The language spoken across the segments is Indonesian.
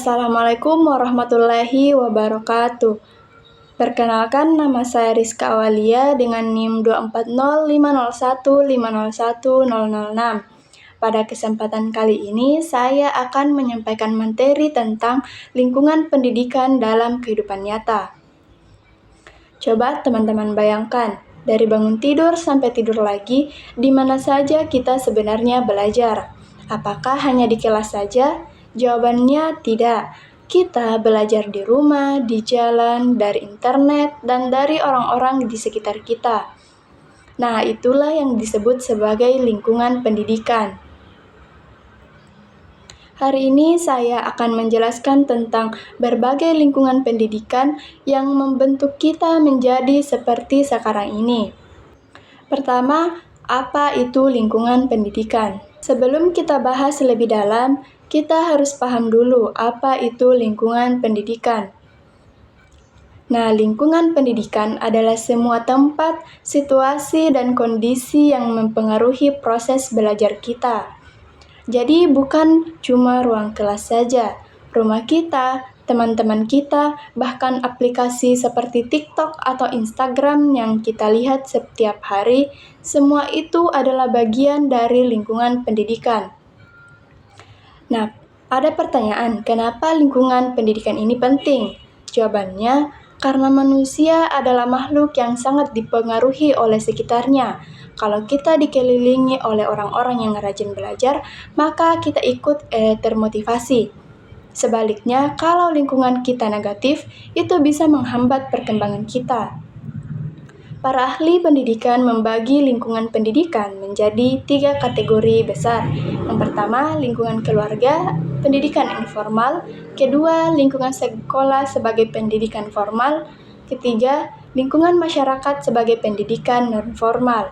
Assalamualaikum warahmatullahi wabarakatuh. Perkenalkan, nama saya Rizka Awalia dengan NIM 2405015015006. Pada kesempatan kali ini, saya akan menyampaikan materi tentang lingkungan pendidikan dalam kehidupan nyata. Coba teman-teman bayangkan, dari bangun tidur sampai tidur lagi, di mana saja kita sebenarnya belajar? Apakah hanya di kelas saja? Jawabannya tidak. Kita belajar di rumah, di jalan, dari internet, dan dari orang-orang di sekitar kita. Nah, itulah yang disebut sebagai lingkungan pendidikan. Hari ini saya akan menjelaskan tentang berbagai lingkungan pendidikan yang membentuk kita menjadi seperti sekarang ini. Pertama, apa itu lingkungan pendidikan? Sebelum kita bahas lebih dalam, kita harus paham dulu apa itu lingkungan pendidikan. Nah, lingkungan pendidikan adalah semua tempat, situasi, dan kondisi yang mempengaruhi proses belajar kita. Jadi bukan cuma ruang kelas saja, rumah kita, teman-teman kita, bahkan aplikasi seperti TikTok atau Instagram yang kita lihat setiap hari, semua itu adalah bagian dari lingkungan pendidikan. Nah, ada pertanyaan, kenapa lingkungan pendidikan ini penting? Jawabannya, karena manusia adalah makhluk yang sangat dipengaruhi oleh sekitarnya. Kalau kita dikelilingi oleh orang-orang yang rajin belajar, maka kita ikut termotivasi. Sebaliknya, kalau lingkungan kita negatif, itu bisa menghambat perkembangan kita. Para ahli pendidikan membagi lingkungan pendidikan menjadi 3 kategori besar. Yang pertama, lingkungan keluarga, pendidikan informal. Kedua, lingkungan sekolah sebagai pendidikan formal. Ketiga, lingkungan masyarakat sebagai pendidikan non-formal.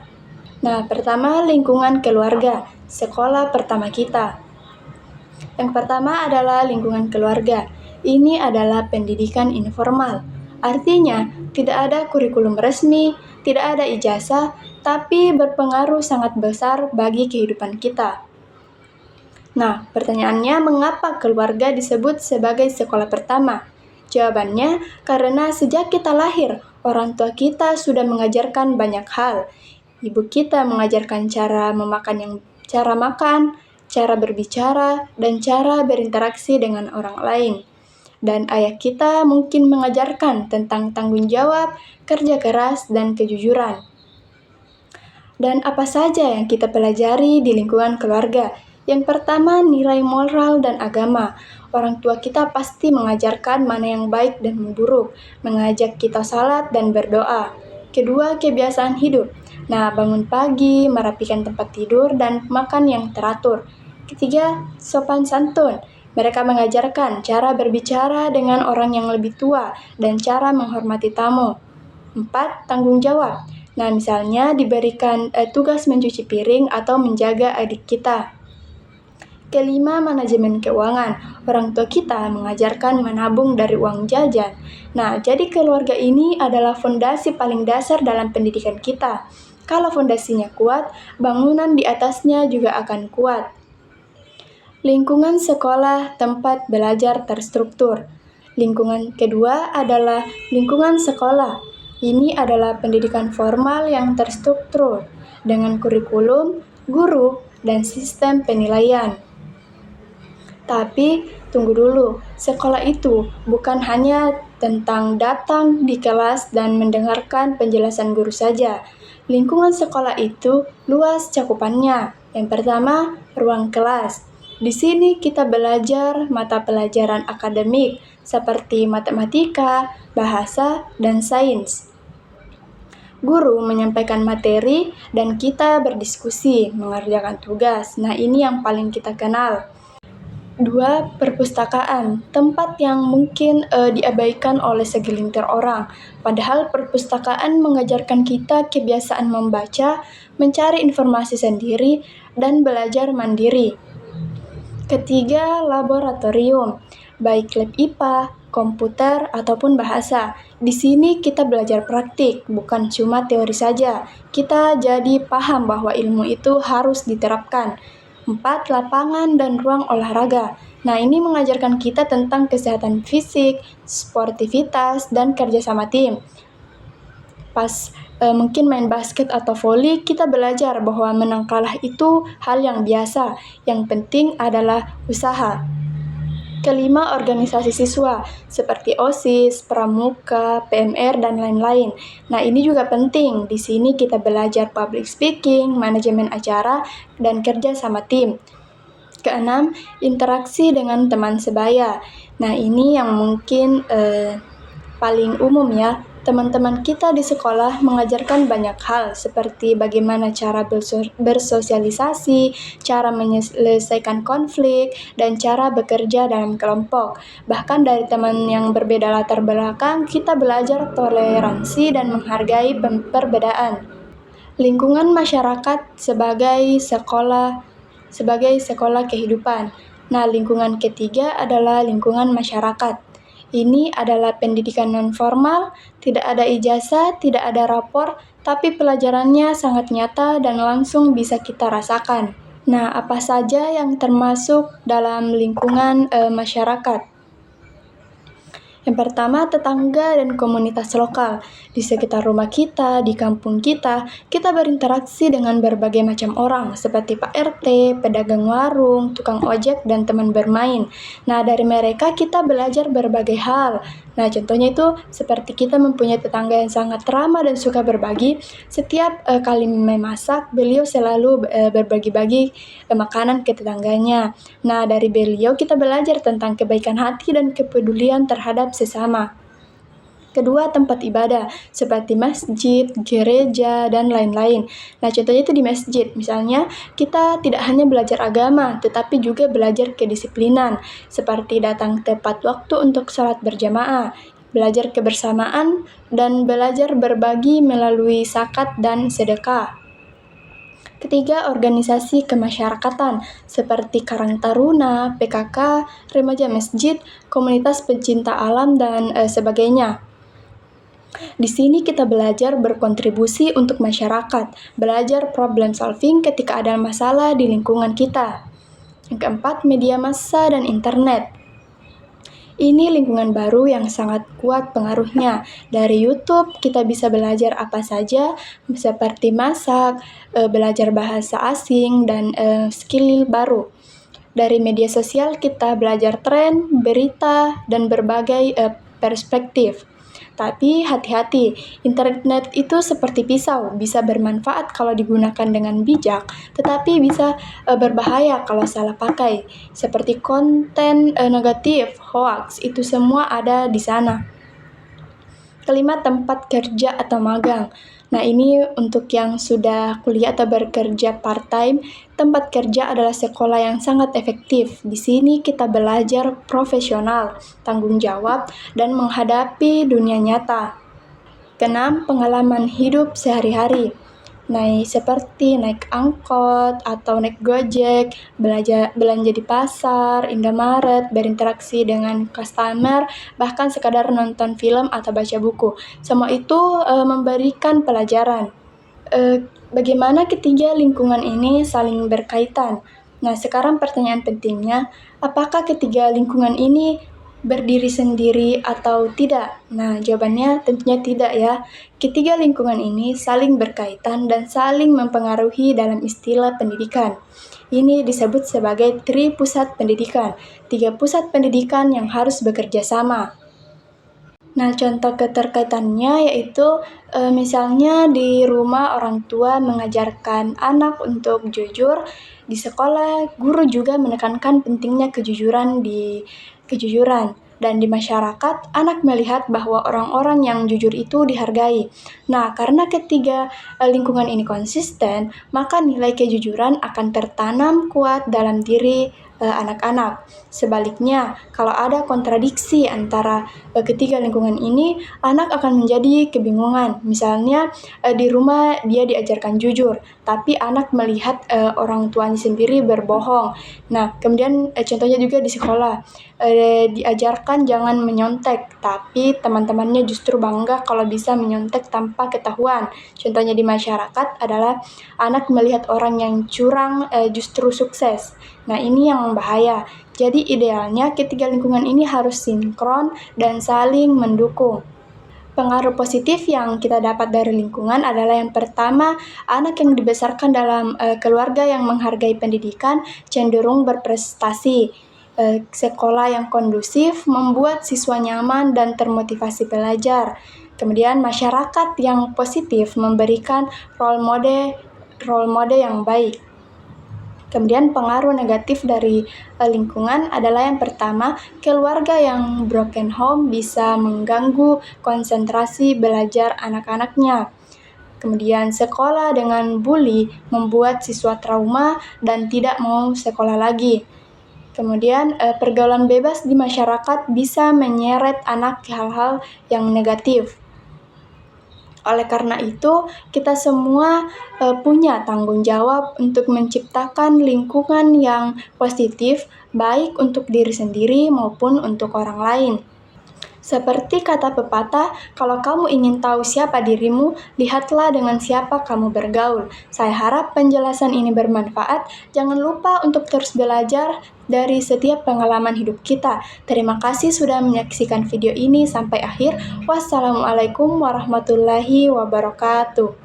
Nah, pertama, lingkungan keluarga, sekolah pertama kita. Yang pertama adalah lingkungan keluarga. Ini adalah pendidikan informal. Artinya, tidak ada kurikulum resmi, tidak ada ijazah, tapi berpengaruh sangat besar bagi kehidupan kita. Nah, pertanyaannya, mengapa keluarga disebut sebagai sekolah pertama? Jawabannya, karena sejak kita lahir, orang tua kita sudah mengajarkan banyak hal. Ibu kita mengajarkan cara makan, cara berbicara, dan cara berinteraksi dengan orang lain. Dan ayah kita mungkin mengajarkan tentang tanggung jawab, kerja keras, dan kejujuran. Dan apa saja yang kita pelajari di lingkungan keluarga? Yang pertama, nilai moral dan agama. Orang tua kita pasti mengajarkan mana yang baik dan buruk, mengajak kita salat dan berdoa. Kedua, kebiasaan hidup. Nah, bangun pagi, merapikan tempat tidur, dan makan yang teratur. Ketiga, sopan santun. Mereka mengajarkan cara berbicara dengan orang yang lebih tua dan cara menghormati tamu. 4. Tanggung jawab. Nah, misalnya diberikan tugas mencuci piring atau menjaga adik kita. Kelima, manajemen keuangan. Orang tua kita mengajarkan menabung dari uang jajan. Nah, jadi keluarga ini adalah fondasi paling dasar dalam pendidikan kita. Kalau fondasinya kuat, bangunan di atasnya juga akan kuat. Lingkungan sekolah, tempat belajar terstruktur. Lingkungan kedua adalah lingkungan sekolah. Ini adalah pendidikan formal yang terstruktur dengan kurikulum, guru, dan sistem penilaian. Tapi, tunggu dulu, sekolah itu bukan hanya tentang datang di kelas dan mendengarkan penjelasan guru saja. Lingkungan sekolah itu luas cakupannya. Yang pertama, ruang kelas. Di sini kita belajar mata pelajaran akademik seperti matematika, bahasa, dan sains. Guru menyampaikan materi dan kita berdiskusi, mengerjakan tugas. Nah, ini yang paling kita kenal. 2. Perpustakaan, tempat yang mungkin diabaikan oleh segelintir orang. Padahal perpustakaan mengajarkan kita kebiasaan membaca, mencari informasi sendiri, dan belajar mandiri. Ketiga, laboratorium, baik lab IPA, komputer, ataupun bahasa. Di sini kita belajar praktik, bukan cuma teori saja. Kita jadi paham bahwa ilmu itu harus diterapkan. 4. Lapangan dan ruang olahraga. Nah, ini mengajarkan kita tentang kesehatan fisik, sportivitas, dan kerja sama tim. Pas mungkin main basket atau voli, kita belajar bahwa menang kalah itu hal yang biasa. Yang penting adalah usaha. Kelima, organisasi siswa seperti OSIS, Pramuka, PMR, dan lain-lain. Nah, ini juga penting. Di sini kita belajar public speaking, manajemen acara, dan kerja sama tim. Keenam, interaksi dengan teman sebaya. Nah, ini yang mungkin paling umum ya. Teman-teman kita di sekolah mengajarkan banyak hal seperti bagaimana cara bersosialisasi, cara menyelesaikan konflik, dan cara bekerja dalam kelompok. Bahkan dari teman yang berbeda latar belakang, kita belajar toleransi dan menghargai perbedaan. Lingkungan masyarakat sebagai sekolah kehidupan. Nah, lingkungan ketiga adalah lingkungan masyarakat. Ini adalah pendidikan non-formal, tidak ada ijazah, tidak ada rapor, tapi pelajarannya sangat nyata dan langsung bisa kita rasakan. Nah, apa saja yang termasuk dalam lingkungan masyarakat? Yang pertama, tetangga dan komunitas lokal. Di sekitar rumah kita, di kampung kita berinteraksi dengan berbagai macam orang, seperti Pak RT, pedagang warung, tukang ojek, dan teman bermain. Nah, dari mereka kita belajar berbagai hal. Nah, contohnya itu seperti kita mempunyai tetangga yang sangat ramah dan suka berbagi. Setiap kali memasak, beliau selalu berbagi-bagi makanan ke tetangganya. Nah, dari beliau kita belajar tentang kebaikan hati dan kepedulian terhadap sesama. Kedua, tempat ibadah seperti masjid, gereja, dan lain-lain. Nah, contohnya itu di masjid. Misalnya, kita tidak hanya belajar agama, tetapi juga belajar kedisiplinan, seperti datang tepat waktu untuk sholat berjamaah, belajar kebersamaan, dan belajar berbagi melalui zakat dan sedekah. Ketiga, organisasi kemasyarakatan seperti Karang Taruna, PKK, Remaja Masjid, komunitas pencinta alam, dan sebagainya. Di sini kita belajar berkontribusi untuk masyarakat, belajar problem solving ketika ada masalah di lingkungan kita. Yang keempat, media massa dan internet. Ini lingkungan baru yang sangat kuat pengaruhnya. Dari YouTube kita bisa belajar apa saja, seperti masak, belajar bahasa asing, dan skill baru. Dari media sosial kita belajar tren, berita, dan berbagai perspektif. Tapi hati-hati, internet itu seperti pisau, bisa bermanfaat kalau digunakan dengan bijak, tetapi bisa berbahaya kalau salah pakai. Seperti konten negatif, hoax, itu semua ada di sana. Kelima, tempat kerja atau magang. Nah, ini untuk yang sudah kuliah atau bekerja part-time, tempat kerja adalah sekolah yang sangat efektif. Di sini kita belajar profesional, tanggung jawab, dan menghadapi dunia nyata. Keenam, pengalaman hidup sehari-hari. Seperti naik angkot atau naik Gojek, belanja di pasar, Indomaret, berinteraksi dengan customer, bahkan sekadar nonton film atau baca buku. Semua itu memberikan pelajaran. Bagaimana ketiga lingkungan ini saling berkaitan? Nah, sekarang pertanyaan pentingnya, apakah ketiga lingkungan ini berdiri sendiri atau tidak? Nah, jawabannya tentunya tidak ya. Ketiga lingkungan ini saling berkaitan dan saling mempengaruhi dalam istilah pendidikan. Ini disebut sebagai tri-pusat pendidikan, 3 pusat pendidikan yang harus bekerja sama. Nah, contoh keterkaitannya yaitu misalnya di rumah orang tua mengajarkan anak untuk jujur, di sekolah guru juga menekankan pentingnya kejujuran, dan di masyarakat anak melihat bahwa orang-orang yang jujur itu dihargai. Nah, karena ketiga lingkungan ini konsisten, maka nilai kejujuran akan tertanam kuat dalam diri anak-anak. Sebaliknya, kalau ada kontradiksi antara ketiga lingkungan ini, anak akan menjadi kebingungan. Misalnya, di rumah dia diajarkan jujur, tapi anak melihat orang tuanya sendiri berbohong. Nah, kemudian contohnya juga di sekolah. diajarkan jangan menyontek, tapi teman-temannya justru bangga kalau bisa menyontek tanpa ketahuan. Contohnya di masyarakat adalah anak melihat orang yang curang justru sukses. Nah, ini yang bahaya. Jadi idealnya ketiga lingkungan ini harus sinkron dan saling mendukung. Pengaruh positif yang kita dapat dari lingkungan adalah yang pertama, anak yang dibesarkan dalam keluarga yang menghargai pendidikan cenderung berprestasi. Sekolah yang kondusif membuat siswa nyaman dan termotivasi belajar. Kemudian masyarakat yang positif memberikan role model yang baik. Kemudian pengaruh negatif dari lingkungan adalah yang pertama, keluarga yang broken home bisa mengganggu konsentrasi belajar anak-anaknya. Kemudian sekolah dengan bully membuat siswa trauma dan tidak mau sekolah lagi. Kemudian pergaulan bebas di masyarakat bisa menyeret anak ke hal-hal yang negatif. Oleh karena itu, kita semua punya tanggung jawab untuk menciptakan lingkungan yang positif, baik untuk diri sendiri maupun untuk orang lain. Seperti kata pepatah, kalau kamu ingin tahu siapa dirimu, lihatlah dengan siapa kamu bergaul. Saya harap penjelasan ini bermanfaat. Jangan lupa untuk terus belajar dari setiap pengalaman hidup kita. Terima kasih sudah menyaksikan video ini sampai akhir. Wassalamualaikum warahmatullahi wabarakatuh.